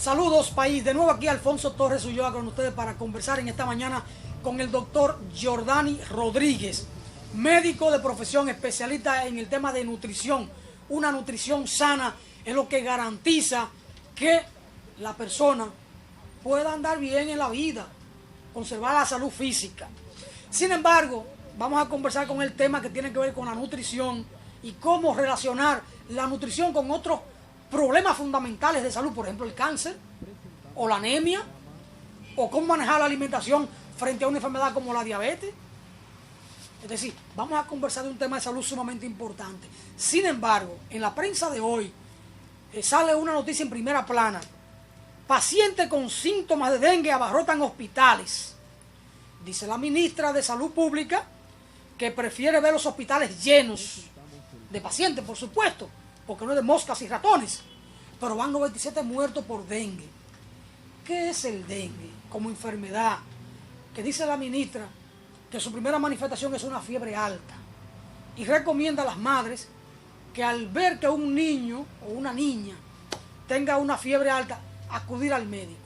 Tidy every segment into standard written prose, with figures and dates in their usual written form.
Saludos país, de nuevo aquí Alfonso Torres Ulloa con ustedes para conversar en esta mañana con el doctor Jordani Rodríguez, médico de profesión, especialista en el tema de nutrición. Una nutrición sana es lo que garantiza que la persona pueda andar bien en la vida, conservar la salud física. Sin embargo, vamos a conversar con el tema que tiene que ver con la nutrición y cómo relacionar la nutrición con otros problemas fundamentales de salud, por ejemplo el cáncer o la anemia, o cómo manejar la alimentación frente a una enfermedad como la diabetes. Es decir, vamos a conversar de un tema de salud sumamente importante. Sin embargo, en la prensa de hoy sale una noticia en primera plana: pacientes con síntomas de dengue abarrotan hospitales. Dice la ministra de Salud Pública que prefiere ver los hospitales llenos de pacientes, por supuesto, porque no es de moscas y ratones, pero van 97 muertos por dengue. ¿Qué es el dengue como enfermedad? Que dice la ministra que su primera manifestación es una fiebre alta y recomienda a las madres que al ver que un niño o una niña tenga una fiebre alta, acudir al médico.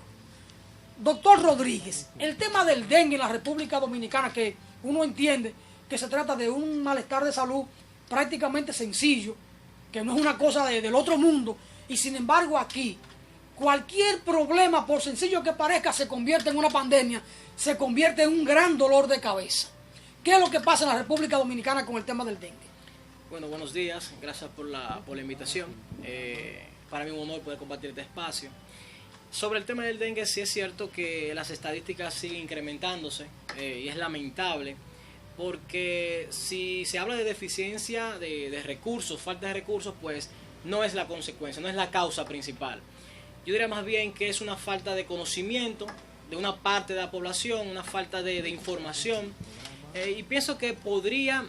Doctor Rodríguez, el tema del dengue en la República Dominicana, que uno entiende que se trata de un malestar de salud prácticamente sencillo, que no es una cosa del otro mundo, y sin embargo aquí cualquier problema, por sencillo que parezca, se convierte en una pandemia, se convierte en un gran dolor de cabeza. ¿Qué es lo que pasa en la República Dominicana con el tema del dengue? Bueno, buenos días, gracias por la invitación. Para mí es un honor poder compartir este espacio. Sobre el tema del dengue, sí es cierto que las estadísticas siguen incrementándose y es lamentable, porque si se habla de deficiencia de recursos, falta de recursos, pues no es la consecuencia, no es la causa principal. Yo diría más bien que es una falta de conocimiento de una parte de la población, una falta de información, y pienso que podría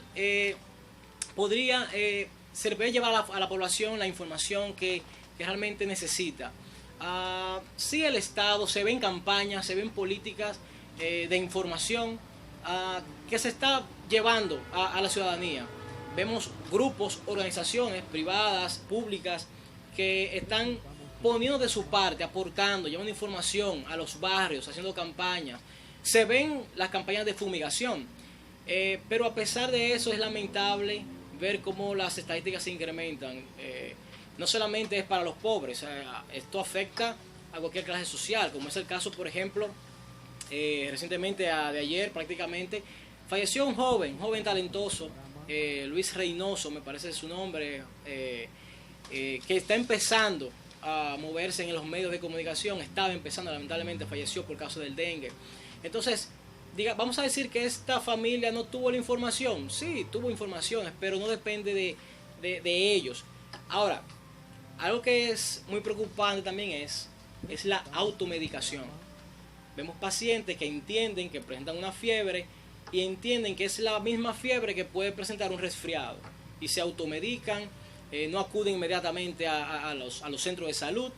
servir llevar a la población la información que realmente necesita. Sí, el Estado, se ven campañas, se ven políticas de información que se está llevando a la ciudadanía. Vemos grupos, organizaciones privadas, públicas, que están poniendo de su parte, aportando, llevando información a los barrios, haciendo campañas. Se ven las campañas de fumigación, pero a pesar de eso es lamentable ver cómo las estadísticas se incrementan. No solamente es para los pobres, esto afecta a cualquier clase social, como es el caso, por ejemplo, recientemente, de ayer prácticamente, falleció un joven talentoso, Luis Reynoso, me parece su nombre, que está empezando a moverse en los medios de comunicación, estaba empezando, lamentablemente falleció por causa del dengue. Entonces, vamos a decir que esta familia no tuvo la información. Sí, tuvo informaciones, pero no depende de ellos. Ahora, algo que es muy preocupante también es la automedicación. Vemos pacientes que entienden que presentan una fiebre y entienden que es la misma fiebre que puede presentar un resfriado y se automedican, no acuden inmediatamente a los centros de salud.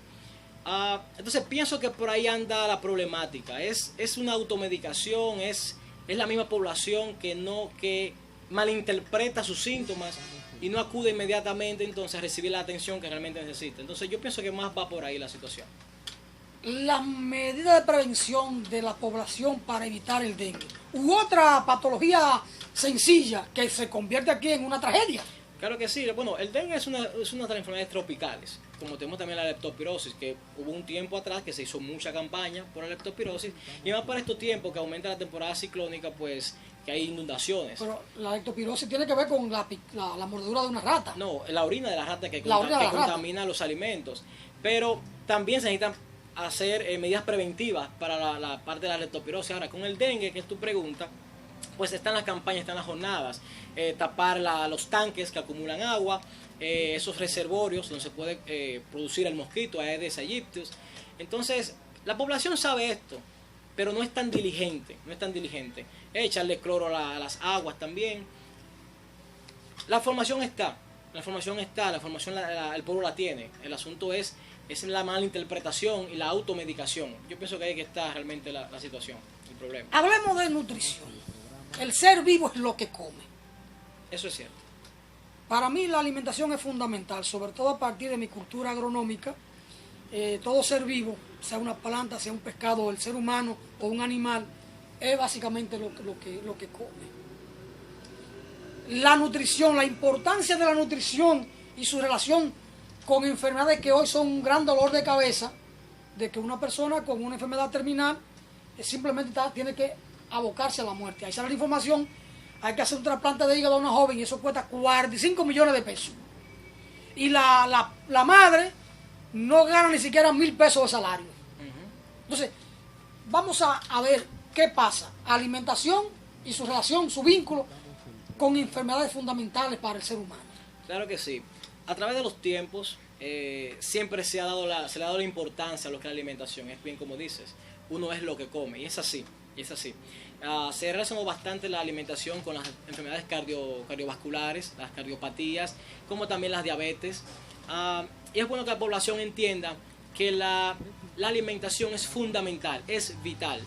Entonces pienso que por ahí anda la problemática. Es una automedicación, es la misma población que malinterpreta sus síntomas y no acude inmediatamente entonces a recibir la atención que realmente necesita. Entonces yo pienso que más va por ahí la situación. Las medidas de prevención de la población para evitar el dengue u otra patología sencilla que se convierte aquí en una tragedia. Claro que sí. Bueno, el dengue es una de las enfermedades tropicales, como tenemos también la leptospirosis, que hubo un tiempo atrás que se hizo mucha campaña por la leptospirosis, y más para estos tiempos que aumenta la temporada ciclónica, pues que hay inundaciones. Pero la leptospirosis tiene que ver con la mordedura de una rata. No, la orina de la rata que contamina los alimentos, pero también se necesitan hacer medidas preventivas para la parte de la leptospirosis. Ahora, con el dengue, que es tu pregunta, pues están las campañas, están las jornadas, tapar los tanques que acumulan agua, esos reservorios donde se puede producir el mosquito, Aedes aegyptus. Entonces, la población sabe esto, pero no es tan diligente, echarle cloro a las aguas también. La formación está, el pueblo la tiene. El asunto es la mala interpretación y la automedicación. Yo pienso que ahí que está realmente la situación, el problema. Hablemos de nutrición. El ser vivo es lo que come. Eso es cierto. Para mí la alimentación es fundamental, sobre todo a partir de mi cultura agronómica, todo ser vivo, sea una planta, sea un pescado, el ser humano o un animal, es básicamente lo que come. La nutrición, la importancia de la nutrición y su relación con enfermedades que hoy son un gran dolor de cabeza, de que una persona con una enfermedad terminal simplemente tiene que abocarse a la muerte. Ahí sale la información, hay que hacer un trasplante de hígado a una joven y eso cuesta 45 millones de pesos. Y la madre no gana ni siquiera 1,000 pesos de salario. Entonces, vamos a ver qué pasa. Alimentación y su relación, su vínculo con enfermedades fundamentales para el ser humano. Claro que sí. A través de los tiempos, siempre se le ha dado la importancia a lo que es la alimentación. Es bien como dices, uno es lo que come, y es así. Se relacionó bastante la alimentación con las enfermedades cardiovasculares, las cardiopatías, como también las diabetes. Y es bueno que la población entienda que la alimentación es fundamental, es vital.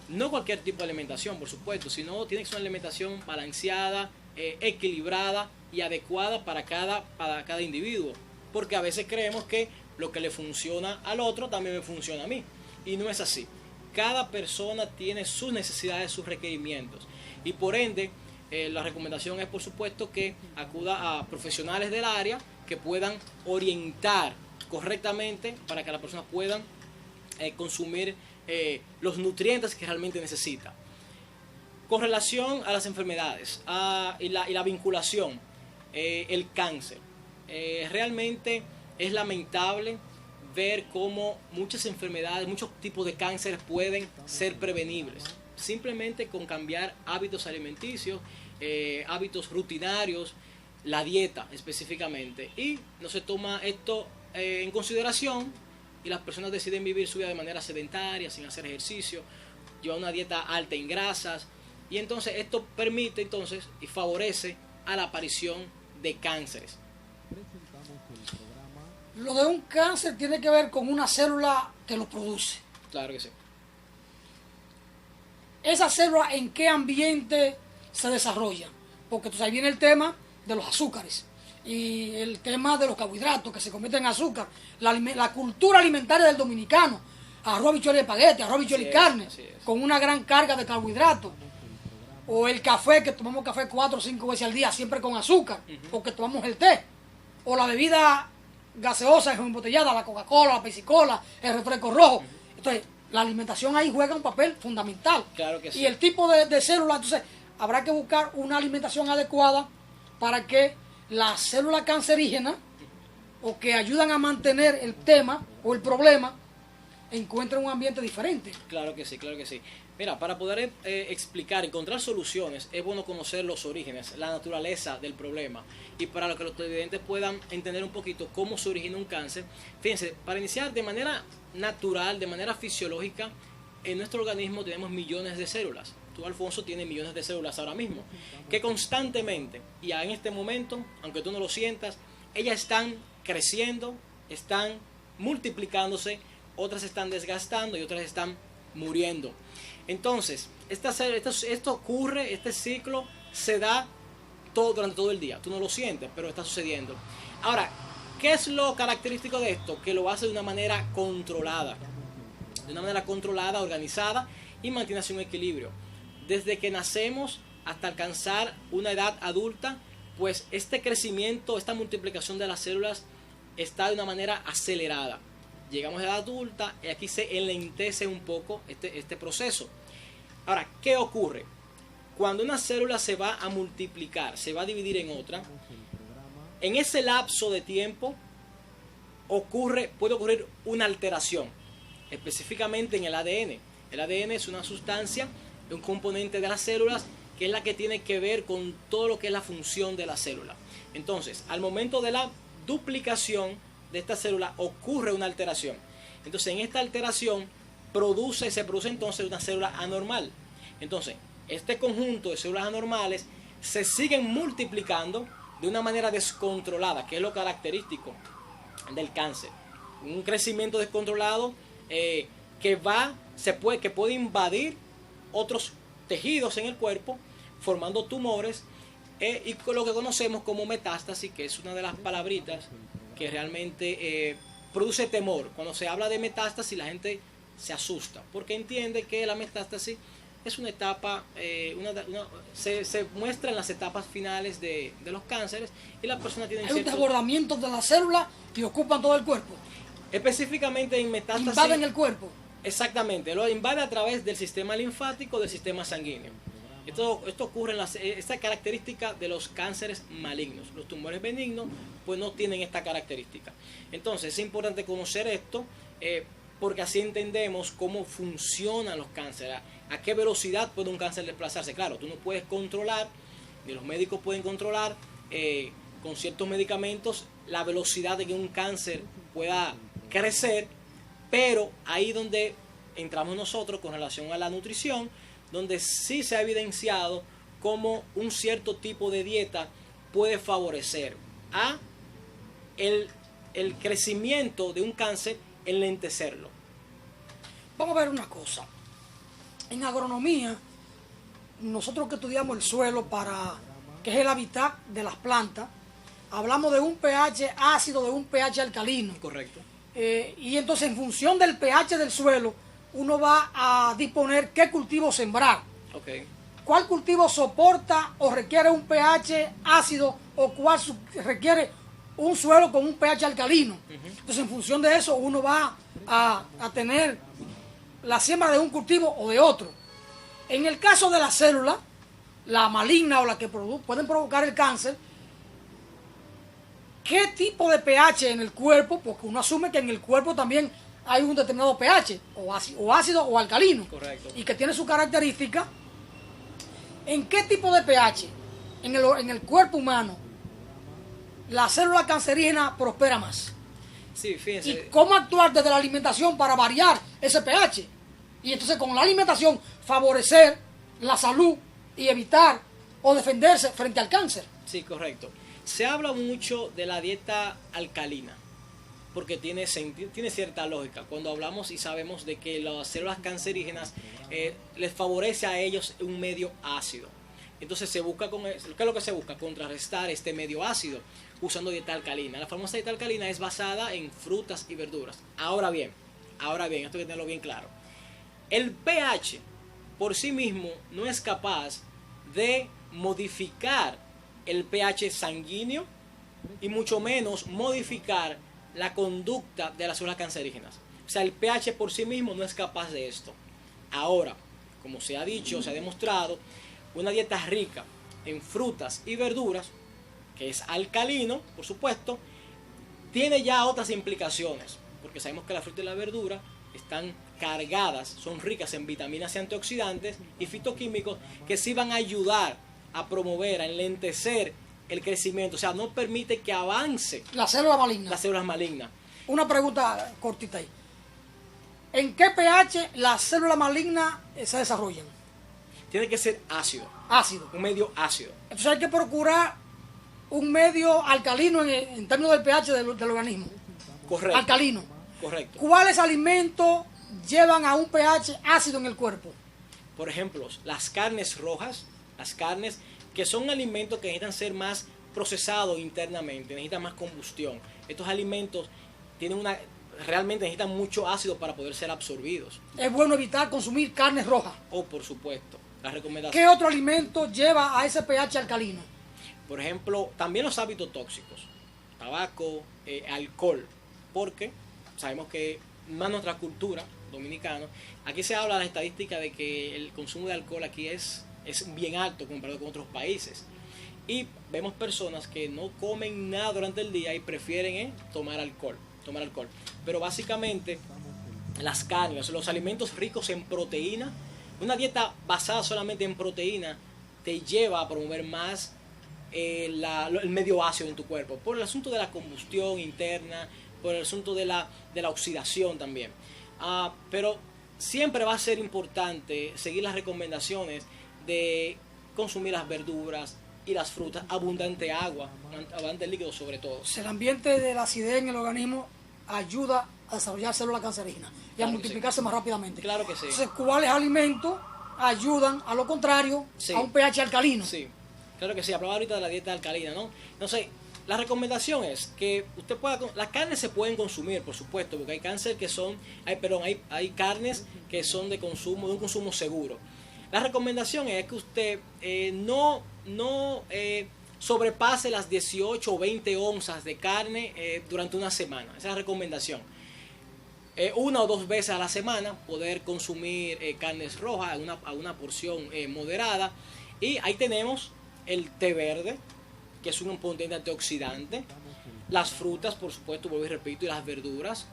No cualquier tipo de alimentación, por supuesto, sino tiene que ser una alimentación balanceada, equilibrada y adecuada para cada individuo. Porque a veces creemos que lo que le funciona al otro también me funciona a mí. Y no es así. Cada persona tiene sus necesidades, sus requerimientos. Y por ende, la recomendación es, por supuesto, que acuda a profesionales del área que puedan orientar correctamente para que las personas puedan consumir los nutrientes que realmente necesita. Con relación a las enfermedades y la vinculación, el cáncer, realmente es lamentable ver cómo muchas enfermedades, muchos tipos de cánceres pueden ser prevenibles, simplemente con cambiar hábitos alimenticios, hábitos rutinarios, la dieta específicamente, y no se toma esto en consideración y las personas deciden vivir su vida de manera sedentaria, sin hacer ejercicio, llevar una dieta alta en grasas, y entonces esto permite y favorece a la aparición de cánceres. Lo de un cáncer tiene que ver con una célula que lo produce. Claro que sí. Esa célula, ¿en qué ambiente se desarrolla? Porque entonces ahí viene el tema de los azúcares y el tema de los carbohidratos que se convierten en azúcar, la cultura alimentaria del dominicano, arroz, habichuela y espagueti, arroz, habichuela y carne, con una gran carga de carbohidratos. O el café, que tomamos café 4 o 5 veces al día, siempre con azúcar, o que tomamos el té, o la bebida gaseosa embotellada, la Coca-Cola, la Pepsi-Cola, el refresco rojo. Entonces, la alimentación ahí juega un papel fundamental. Claro que sí. Y el tipo de células, entonces, habrá que buscar una alimentación adecuada para que las células cancerígenas, o que ayudan a mantener el tema o el problema, encuentren un ambiente diferente. Claro que sí, claro que sí. Mira, para poder encontrar soluciones, es bueno conocer los orígenes, la naturaleza del problema. Y para que los televidentes puedan entender un poquito cómo se origina un cáncer, fíjense, para iniciar de manera natural, de manera fisiológica, en nuestro organismo tenemos millones de células. Tú, Alfonso, tienes millones de células ahora mismo, que constantemente, y en este momento, aunque tú no lo sientas, ellas están creciendo, están multiplicándose, otras están desgastando y otras están muriendo. Entonces, esto ocurre, este ciclo se da durante todo el día. Tú no lo sientes, pero está sucediendo. Ahora, ¿qué es lo característico de esto? Que lo hace de una manera controlada. De una manera controlada, organizada, y mantiene así un equilibrio. Desde que nacemos hasta alcanzar una edad adulta, pues este crecimiento, esta multiplicación de las células está de una manera acelerada. Llegamos a edad adulta y aquí se enlentece un poco este proceso. Ahora, ¿qué ocurre? Cuando una célula se va a multiplicar, se va a dividir en otra, en ese lapso de tiempo puede ocurrir una alteración, específicamente en el ADN. El ADN es una sustancia, un componente de las células, que es la que tiene que ver con todo lo que es la función de la célula. Entonces, al momento de la duplicación de esta célula ocurre una alteración. Entonces, en esta alteración se produce entonces una célula anormal. Entonces, este conjunto de células anormales se siguen multiplicando de una manera descontrolada, que es lo característico del cáncer. Un crecimiento descontrolado que puede invadir otros tejidos en el cuerpo, formando tumores, y con lo que conocemos como metástasis, que es una de las palabritas que realmente produce temor. Cuando se habla de metástasis, la gente se asusta, porque entiende que la metástasis es una etapa, se muestra en las etapas finales de los cánceres y la persona tiene Hay un desbordamiento de las células que ocupan todo el cuerpo. Específicamente en metástasis. Invaden el cuerpo. Exactamente, lo invade a través del sistema linfático, del sistema sanguíneo. Esto ocurre esta característica de los cánceres malignos. Los tumores benignos pues no tienen esta característica. Entonces es importante conocer esto porque así entendemos cómo funcionan los cánceres, a qué velocidad puede un cáncer desplazarse. Claro, tú no puedes controlar, ni los médicos pueden controlar con ciertos medicamentos la velocidad de que un cáncer pueda crecer, pero ahí donde entramos nosotros con relación a la nutrición, donde sí se ha evidenciado cómo un cierto tipo de dieta puede favorecer a el crecimiento de un cáncer, enlentecerlo. Vamos a ver una cosa. En agronomía, nosotros que estudiamos el suelo que es el hábitat de las plantas, hablamos de un pH ácido, de un pH alcalino. Correcto. Y entonces en función del pH del suelo, uno va a disponer qué cultivo sembrar. Okay. ¿Cuál cultivo soporta o requiere un pH ácido o cuál requiere un suelo con un pH alcalino? Entonces en función de eso uno va a tener la siembra de un cultivo o de otro. En el caso de la célula, la maligna o la que pueden provocar el cáncer, ¿qué tipo de pH en el cuerpo? Porque uno asume que en el cuerpo también hay un determinado pH, o ácido o alcalino. Correcto. Y que tiene su característica. ¿En qué tipo de pH en el cuerpo humano la célula cancerígena prospera más? Sí, fíjense. ¿Y cómo actuar desde la alimentación para variar ese pH? Y entonces con la alimentación favorecer la salud y evitar o defenderse frente al cáncer. Sí, correcto. Se habla mucho de la dieta alcalina, porque tiene cierta lógica. Cuando hablamos y sabemos de que las células cancerígenas les favorece a ellos un medio ácido. Entonces se busca ¿qué es lo que se busca? Contrarrestar este medio ácido usando dieta alcalina. La famosa dieta alcalina es basada en frutas y verduras. Ahora bien, esto hay que tenerlo bien claro. El pH por sí mismo no es capaz de modificar el pH sanguíneo y mucho menos modificar la conducta de las células cancerígenas. O sea, el pH por sí mismo no es capaz de esto. Ahora, como se ha dicho, se ha demostrado, una dieta rica en frutas y verduras, que es alcalino, por supuesto, tiene ya otras implicaciones, porque sabemos que la fruta y la verdura están cargadas, son ricas en vitaminas y antioxidantes y fitoquímicos que sí van a ayudar a promover, a enlentecer el crecimiento, o sea, no permite que avance la célula maligna. Las células malignas. Una pregunta cortita ahí. ¿En qué pH las células malignas se desarrollan? Tiene que ser ácido. Ácido. Un medio ácido. Entonces hay que procurar un medio alcalino en términos del pH del organismo. Correcto. Alcalino. Correcto. ¿Cuáles alimentos llevan a un pH ácido en el cuerpo? Por ejemplo, las carnes rojas, las carnes que son alimentos que necesitan ser más procesados internamente, necesitan más combustión. Estos alimentos realmente necesitan mucho ácido para poder ser absorbidos. Es bueno evitar consumir carnes rojas. Oh, por supuesto. La recomendación. ¿Qué otro alimento lleva a ese pH alcalino? Por ejemplo, también los hábitos tóxicos, tabaco, alcohol, porque sabemos que más nuestra cultura dominicana, aquí se habla de la estadística de que el consumo de alcohol aquí es bien alto comparado con otros países. Y vemos personas que no comen nada durante el día y prefieren tomar alcohol. Pero básicamente las carnes, los alimentos ricos en proteína, una dieta basada solamente en proteína te lleva a promover más el medio ácido en tu cuerpo, por el asunto de la combustión interna, por el asunto de la oxidación también. Pero siempre va a ser importante seguir las recomendaciones de consumir las verduras y las frutas, abundante agua, abundante líquido sobre todo. El ambiente de la acidez en el organismo ayuda a desarrollar células cancerígenas y a multiplicarse más rápidamente. Claro que sí. Entonces, ¿cuáles alimentos ayudan a lo contrario a un pH alcalino? Sí, claro que sí. Hablaba ahorita de la dieta alcalina, ¿no? Entonces, La recomendación es que usted pueda, las carnes se pueden consumir, por supuesto, porque hay cáncer que son, hay carnes que son de consumo, de un consumo seguro. La recomendación es que usted no sobrepase las 18 o 20 onzas de carne durante una semana. Esa es la recomendación. Una o dos veces a la semana poder consumir carnes rojas a una porción moderada. Y ahí tenemos el té verde, que es un potente antioxidante. Las frutas, por supuesto, vuelvo y repito, y las verduras,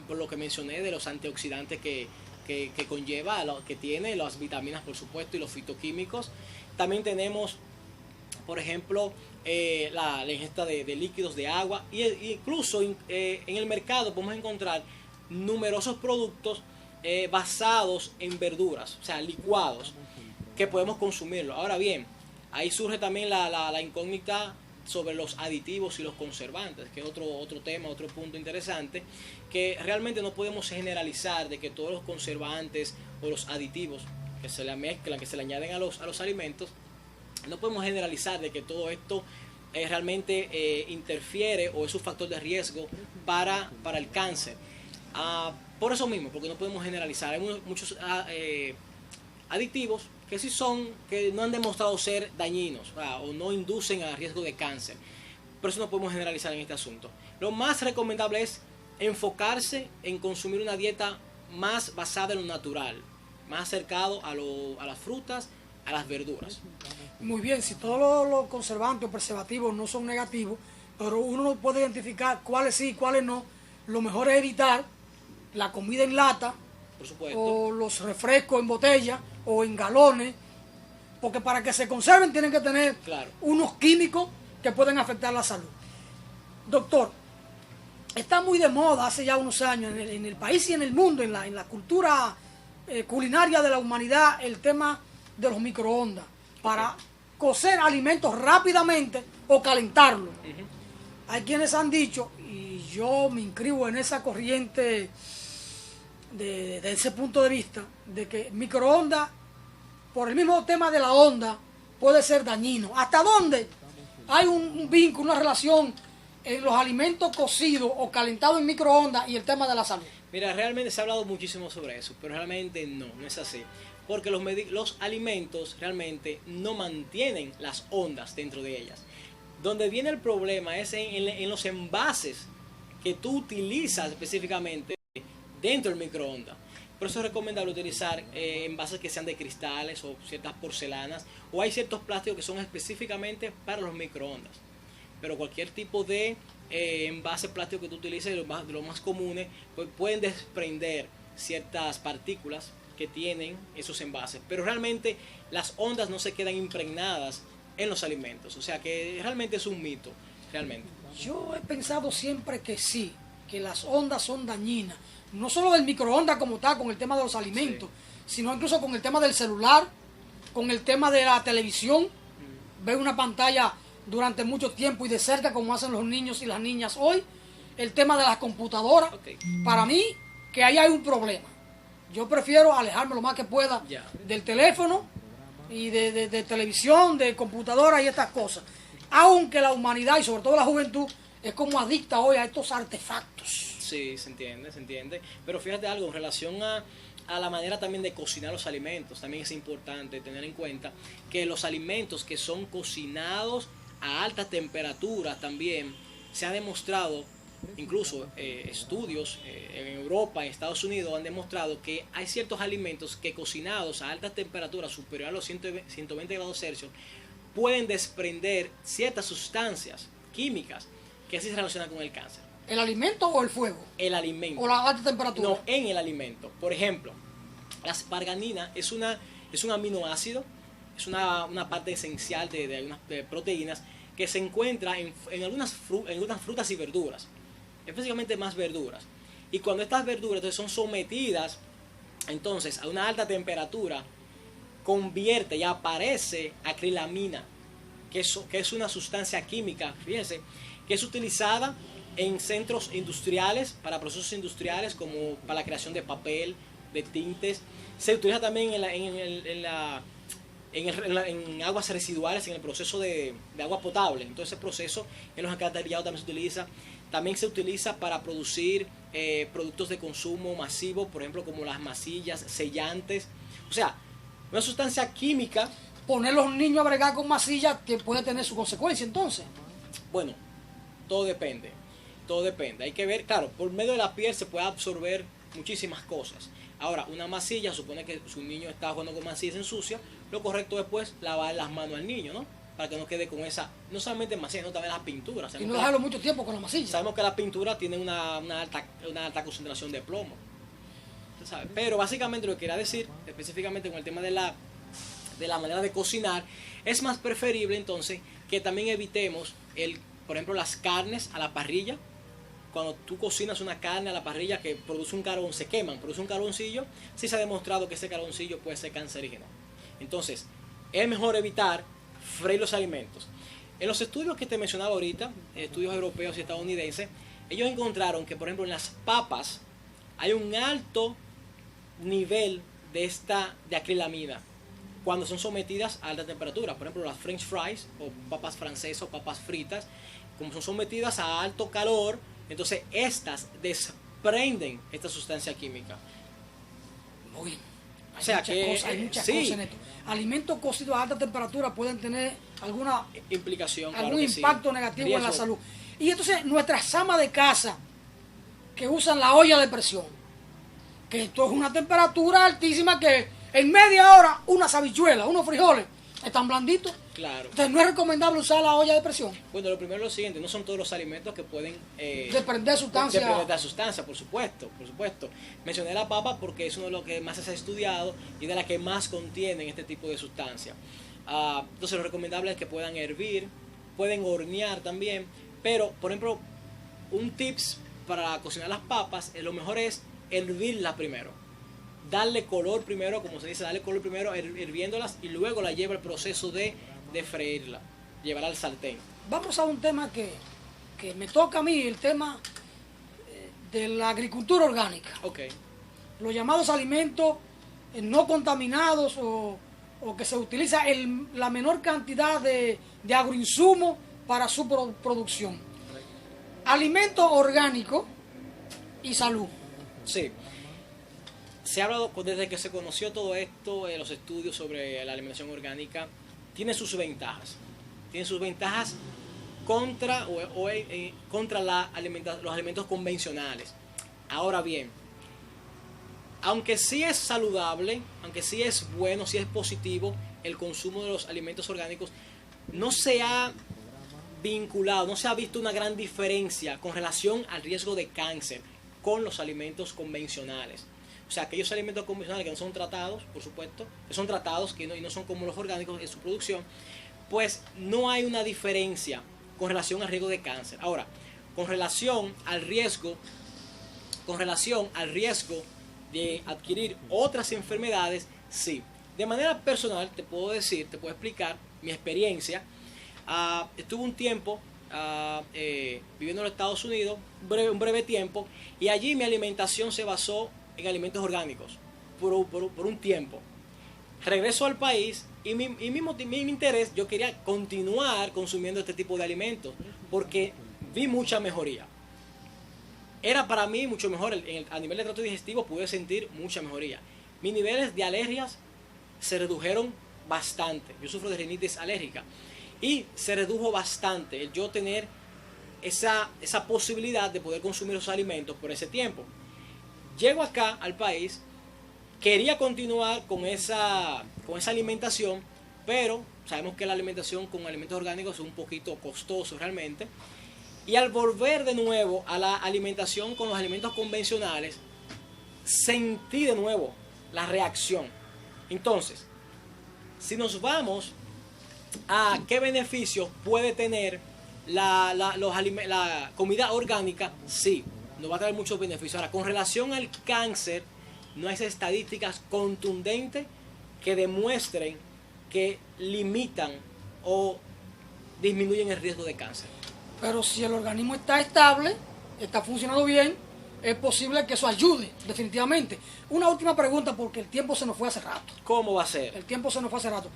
por lo que mencioné de los antioxidantes que conlleva, que tiene, las vitaminas, por supuesto, y los fitoquímicos. También tenemos, por ejemplo, la ingesta de líquidos, de agua, e incluso en el mercado podemos encontrar numerosos productos basados en verduras, o sea, licuados, que podemos consumirlo. Ahora bien, ahí surge también la incógnita sobre los aditivos y los conservantes, que es otro tema, otro punto interesante, que realmente no podemos generalizar de que todos los conservantes o los aditivos que se le mezclan, que se le añaden a los alimentos, no podemos generalizar de que todo esto realmente interfiere o es un factor de riesgo para el cáncer. Por eso mismo, porque no podemos generalizar. Hay muchos aditivos que sí que no han demostrado ser dañinos o no inducen a riesgo de cáncer. Por eso no podemos generalizar en este asunto. Lo más recomendable es enfocarse en consumir una dieta más basada en lo natural, más acercado a las frutas, a las verduras. Muy bien, si todos los conservantes o preservativos no son negativos, pero uno puede identificar cuáles sí y cuáles no, lo mejor es evitar la comida en lata, por supuesto, o los refrescos en botella o en galones, porque para que se conserven tienen que tener unos químicos que pueden afectar la salud. Doctor, está muy de moda hace ya unos años en el país y en el mundo, en la cultura culinaria de la humanidad, el tema de los microondas para cocer alimentos rápidamente o calentarlos. Hay quienes han dicho, y yo me inscribo en esa corriente de ese punto de vista, de que microondas, por el mismo tema de la onda, puede ser dañino. ¿Hasta dónde hay un vínculo, una relación en los alimentos cocidos o calentados en microondas y el tema de la salud? Mira, realmente se ha hablado muchísimo sobre eso, pero realmente no es así. Porque los alimentos realmente no mantienen las ondas dentro de ellas. Donde viene el problema es en los envases que tú utilizas específicamente dentro del microondas. Por eso es recomendable utilizar envases que sean de cristales o ciertas porcelanas, o hay ciertos plásticos que son específicamente para los microondas. Pero cualquier tipo de envase plástico que tú utilices, de los más comunes, pues pueden desprender ciertas partículas que tienen esos envases. Pero realmente las ondas no se quedan impregnadas en los alimentos. O sea que realmente es un mito, realmente. Yo he pensado siempre que sí, que las ondas son dañinas. No solo del microondas como tal, con el tema de los alimentos, sino incluso con el tema del celular, con el tema de la televisión. Ver una pantalla durante mucho tiempo y de cerca, como hacen los niños y las niñas hoy. El tema de las computadoras. Para mí, que ahí hay un problema. Yo prefiero alejarme lo más que pueda del teléfono y de televisión, de computadora y estas cosas. Aunque la humanidad y sobre todo la juventud es como adicta hoy a estos artefactos. Sí, se entiende. Pero fíjate algo, en relación a la manera también de cocinar los alimentos, también es importante tener en cuenta que los alimentos que son cocinados a altas temperaturas también se ha demostrado, incluso estudios en Europa, en Estados Unidos, han demostrado que hay ciertos alimentos que cocinados a altas temperaturas superior a los 120 grados Celsius pueden desprender ciertas sustancias químicas que así se relacionan con el cáncer. ¿El alimento o el fuego? El alimento. ¿O la alta temperatura? No, en el alimento. Por ejemplo, la asparganina es un aminoácido, es una parte esencial de algunas proteínas que se encuentra en algunas frutas y verduras, específicamente más verduras. Y cuando estas verduras entonces son sometidas entonces a una alta temperatura, convierte y aparece acrilamina, que es una sustancia química, fíjense, que es utilizada en centros industriales, para procesos industriales como para la creación de papel, de tintes. Se utiliza también en aguas residuales, en el proceso de agua potable. Entonces ese proceso en los alcantarillados también se utiliza. También se utiliza para producir productos de consumo masivo, por ejemplo como las masillas, sellantes. O sea, una sustancia química. Poner los niños a bregar con masillas que puede tener su consecuencia entonces. Bueno, todo depende. Todo depende. Hay que ver, claro, por medio de la piel se puede absorber muchísimas cosas. Ahora, una masilla, supone que su niño está jugando con masillas en sucia, lo correcto es pues lavar las manos al niño, ¿no? Para que no quede con esa, no solamente masillas, sino también las pinturas. Y no dejarlo mucho tiempo con la masilla. Sabemos que las pinturas tienen una alta concentración de plomo. ¿Usted sabe? Pero básicamente lo que quería decir, específicamente con el tema de la manera de cocinar, es más preferible entonces que también evitemos, por ejemplo, las carnes a la parrilla. Cuando tú cocinas una carne a la parrilla que produce un carbón, se queman, produce un carboncillo, sí se ha demostrado que ese carboncillo puede ser cancerígeno. Entonces, es mejor evitar freír los alimentos. En los estudios que te mencionaba ahorita, estudios europeos y estadounidenses, ellos encontraron que, por ejemplo, en las papas hay un alto nivel de acrilamida cuando son sometidas a alta temperatura. Por ejemplo, las French fries o papas francesas o papas fritas, como son sometidas a alto calor, entonces estas desprenden esta sustancia química. Muy bien. Hay muchas cosas en esto. Alimentos cocidos a alta temperatura pueden tener alguna implicación, algún impacto negativo en la salud. Y entonces nuestras amas de casa que usan la olla de presión, que esto es una temperatura altísima, que en media hora unas habichuelas, unos frijoles están blanditos. Claro. Entonces no es recomendable usar la olla de presión. Bueno, lo primero es lo siguiente, no son todos los alimentos que pueden desprender sustancia. Desprender sustancia, por supuesto. Mencioné la papa porque es uno de los que más se ha estudiado y de las que más contienen este tipo de sustancia. Entonces lo recomendable es que puedan hervir, pueden hornear también, pero por ejemplo, un tips para cocinar las papas, lo mejor es hervirlas primero. Darle color primero, como se dice, darle color primero hirviéndolas y luego la lleva el proceso de freírla, llevarla al sartén. Vamos a un tema que me toca a mí, el tema de la agricultura orgánica. Okay. Los llamados alimentos no contaminados o que se utiliza la menor cantidad de agroinsumos para su producción. Alimentos orgánicos y salud. Sí. Se ha hablado desde que se conoció todo esto, los estudios sobre la alimentación orgánica, tiene sus ventajas. Tiene sus ventajas contra los alimentos convencionales. Ahora bien, aunque sí es saludable, aunque sí es bueno, sí es positivo el consumo de los alimentos orgánicos, no se ha vinculado, no se ha visto una gran diferencia con relación al riesgo de cáncer con los alimentos convencionales. O sea, aquellos alimentos convencionales que no son tratados, por supuesto, que son tratados y no son como los orgánicos en su producción, pues no hay una diferencia con relación al riesgo de cáncer. Ahora, con relación al riesgo de adquirir otras enfermedades, sí. De manera personal, te puedo explicar mi experiencia. Estuve un tiempo viviendo en los Estados Unidos, un breve tiempo, y allí mi alimentación se basó en alimentos orgánicos por un tiempo. Regreso al país y mi interés, yo quería continuar consumiendo este tipo de alimentos porque vi mucha mejoría. Era para mí mucho mejor, a nivel de trato digestivo pude sentir mucha mejoría. Mis niveles de alergias se redujeron bastante. Yo sufro de rinitis alérgica y se redujo bastante el yo tener esa posibilidad de poder consumir los alimentos por ese tiempo. Llego acá al país, quería continuar con esa alimentación, pero sabemos que la alimentación con alimentos orgánicos es un poquito costoso realmente. Y al volver de nuevo a la alimentación con los alimentos convencionales, sentí de nuevo la reacción. Entonces, si nos vamos a qué beneficios puede tener la comida orgánica, sí, nos va a traer muchos beneficios. Ahora, con relación al cáncer, no hay estadísticas contundentes que demuestren que limitan o disminuyen el riesgo de cáncer. Pero si el organismo está estable, está funcionando bien, es posible que eso ayude, definitivamente. Una última pregunta, porque el tiempo se nos fue hace rato. ¿Cómo va a ser? El tiempo se nos fue hace rato.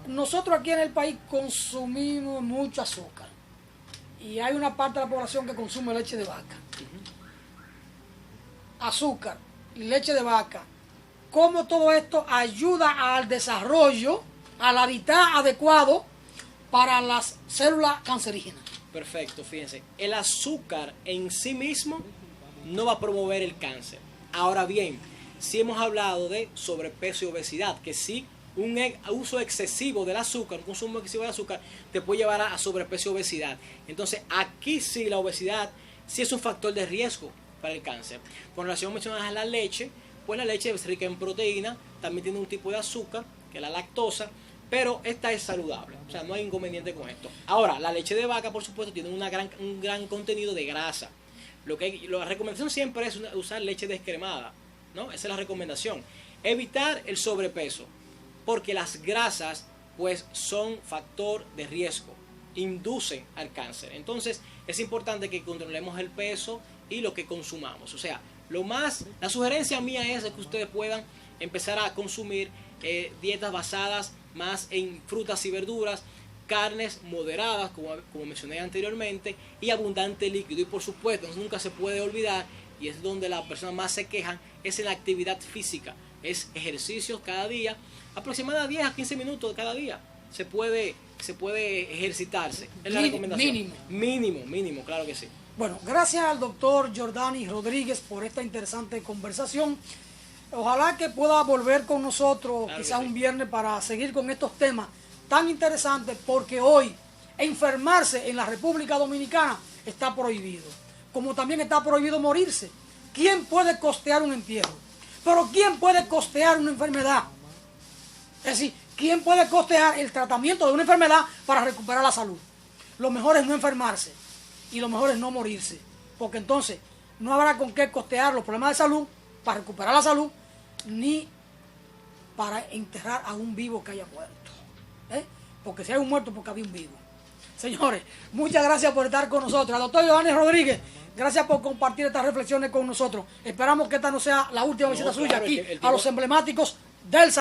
Nosotros aquí en el país consumimos mucho azúcar. Y hay una parte de la población que consume leche de vaca. Azúcar, leche de vaca. ¿Cómo todo esto ayuda al desarrollo, al hábitat adecuado para las células cancerígenas? Perfecto, fíjense. El azúcar en sí mismo no va a promover el cáncer. Ahora bien, sí hemos hablado de sobrepeso y obesidad, que sí, un uso excesivo del azúcar, un consumo excesivo de azúcar, te puede llevar a sobrepeso y obesidad. Entonces, aquí sí la obesidad sí es un factor de riesgo para el cáncer. Con relación mencionadas a la leche, pues la leche es rica en proteína, también tiene un tipo de azúcar, que es la lactosa, pero esta es saludable, o sea, no hay inconveniente con esto. Ahora, la leche de vaca, por supuesto, tiene un gran contenido de grasa. La recomendación siempre es usar leche descremada, ¿no? Esa es la recomendación. Evitar el sobrepeso, porque las grasas, pues, son factor de riesgo, inducen al cáncer. Entonces, es importante que controlemos el peso y lo que consumamos. O sea, la sugerencia mía es que ustedes puedan empezar a consumir dietas basadas más en frutas y verduras, carnes moderadas, como mencioné anteriormente, y abundante líquido. Y por supuesto, nunca se puede olvidar, y es donde las personas más se quejan, es en la actividad física. Es ejercicios cada día, aproximadamente 10 a 15 minutos cada día. Se puede ejercitarse. Es la recomendación. Mínimo, claro que sí. Bueno, gracias al doctor Jordani Rodríguez por esta interesante conversación. Ojalá que pueda volver con nosotros, claro, quizás un viernes, para seguir con estos temas tan interesantes, porque hoy enfermarse en la República Dominicana está prohibido. Como también está prohibido morirse. ¿Quién puede costear un entierro? Pero ¿quién puede costear una enfermedad? Es decir, ¿quién puede costear el tratamiento de una enfermedad para recuperar la salud? Lo mejor es no enfermarse y lo mejor es no morirse, porque entonces no habrá con qué costear los problemas de salud para recuperar la salud, ni para enterrar a un vivo que haya muerto. Porque si hay un muerto, porque había un vivo. Señores, muchas gracias por estar con nosotros. Al doctor Jordani Rodríguez, gracias por compartir estas reflexiones con nosotros. Esperamos que esta no sea la última visita suya aquí a los emblemáticos del